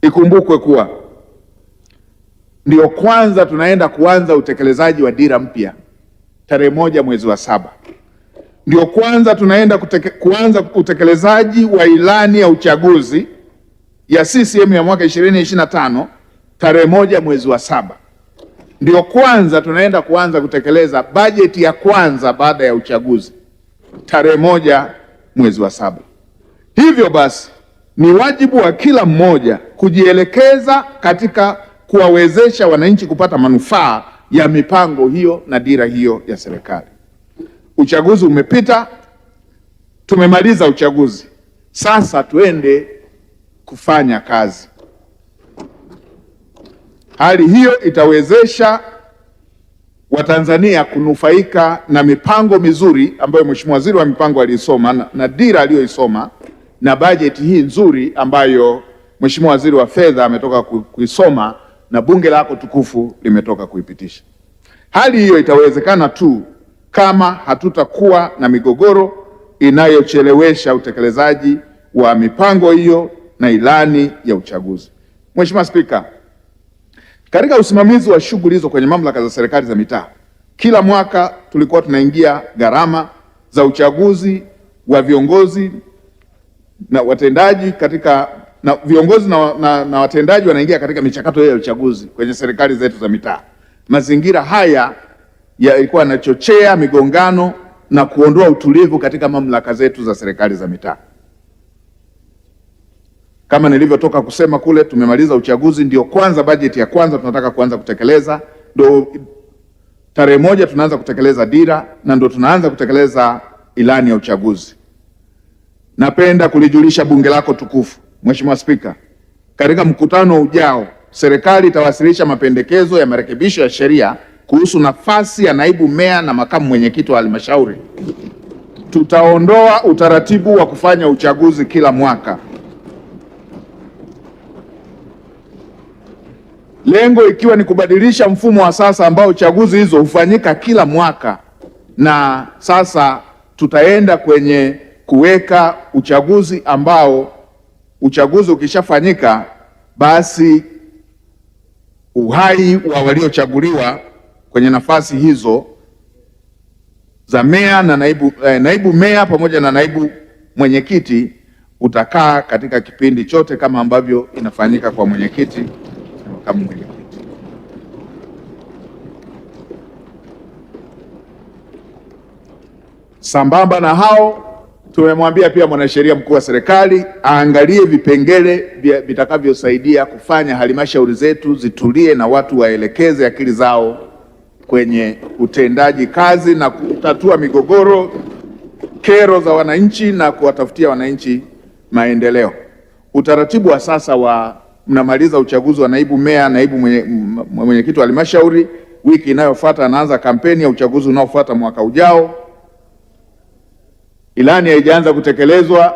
Ikumbukwe kuwa ndio kwanza tunaenda kuanza utekelezaji wa dira mpya tarehe 1 mwezi wa 7. Ndio kwanza tunaenda kuanza utekelezaji wa ilani ya uchaguzi ya CCM ya mwaka 2025 tarehe 1 mwezi wa 7. Ndio kwanza tunaenda kuanza kutekeleza bajeti ya kwanza baada ya uchaguzi tarehe 1 mwezi wa 7. Hivyo basi ni wajibu wa kila mmoja kujielekeza katika kuwawezesha wananchi kupata manufaa ya mipango hiyo na dira hiyo ya serikali. Uchaguzi umepita, tumemaliza uchaguzi. Sasa tuende kufanya kazi. Hali hiyo itawezesha Watanzania kunufaika na mipango mizuri ambayo Mheshimiwa Waziri wa Mipango alisoma na dira aliyoisoma na bajeti hii nzuri ambayo Mheshimiwa Waziri wa Fedha ametoka kuisoma na bunge lako tukufu limetoka kuipitisha. Hali hiyo itawezekana tu kama hatutakuwa na migogoro inayochelewesha utekelezaji wa mipango hiyo na ilani ya uchaguzi. Mheshimiwa Spika, katika usimamizi wa shughuli hizo kwenye mamlaka za serikali za mitaa, kila mwaka tulikuwa tunaingia gharama za uchaguzi wa viongozi na watendaji viongozi na watendaji wanaingia katika michakato ya uchaguzi kwenye serikali zetu za mitaa. Mazingira haya yalikuwa yanachochea migongano na kuondoa utulivu katika mamlaka zetu za serikali za mitaa. Kama nilivyotoka kusema kule, tumemaliza uchaguzi, ndio kwanza bajeti ya kwanza tunataka kuanza kutekeleza, ndio tarehe 1 tunaanza kutekeleza dira na ndio tunaanza kutekeleza ilani ya uchaguzi. Napenda kulijulisha bunge lako tukufu, Mheshimiwa Spika, katika mkutano ujao serikali itawasilisha mapendekezo ya marekebisho ya sheria kuhusu nafasi ya naibu meya na makamu mwenyekiti wa halmashauri. Tutaondoa utaratibu wa kufanya uchaguzi kila mwaka, lengo ikiwa ni kubadilisha mfumo wa sasa ambao chaguzi hizo hufanyika kila mwaka, na sasa tutaenda kwenye kuweka uchaguzi ambao uchaguzi ukishafanyika basi uhai wa waliochaguliwa kwenye nafasi hizo za meya na naibu meya pamoja na naibu mwenyekiti utakaa katika kipindi chote kama ambavyo inafanyika kwa mwenyekiti na makamu mwenyekiti. Sambamba na hao, tumemwambia pia mwanasheria mkuu wa serikali aangalie vipengele vitakavyosaidia kufanya halmashauri zetu zitulie na watu waelekeze akili zao kwenye utendaji kazi na kutatua migogoro, kero za wananchi na kuwatafutia wananchi maendeleo. Utaratibu wa sasa wa mnamaliza uchaguzi wa naibu meya, naibu mwenyekiti wa halmashauri, wiki inayofuata anaanza kampeni ya uchaguzi unaofuata mwaka ujao. Ilani haijaanza kutekelezwa,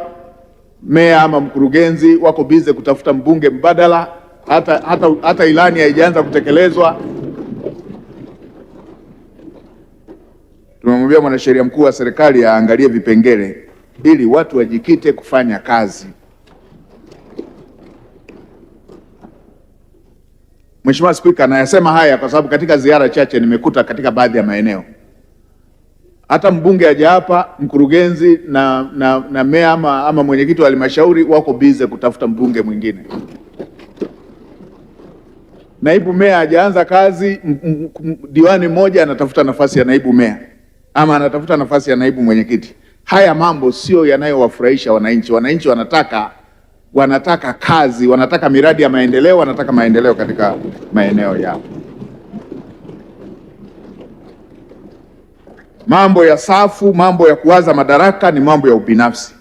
meya ama mkurugenzi wako bize kutafuta mbunge mbadala, hata ilani haijaanza kutekelezwa. Tumemwambia mwanasheria mkuu wa serikali aangalie vipengele ili watu wajikite kufanya kazi. Mheshimiwa Spika, nayasema haya kwa sababu katika ziara chache nimekuta katika baadhi ya maeneo hata mbunge aje hapa, mkurugenzi na meya ama mwenyekiti wa halmashauri wako bize kutafuta mbunge mwingine. Naibu meya hajaanza kazi, diwani mmoja anatafuta nafasi ya naibu meya ama anatafuta nafasi ya naibu mwenyekiti. Haya mambo sio yanayowafurahisha wananchi. Wananchi wanataka kazi, wanataka miradi ya maendeleo, wanataka maendeleo katika maeneo yao. Mambo ya safu, mambo ya kuwaza madaraka ni mambo ya ubinafsi.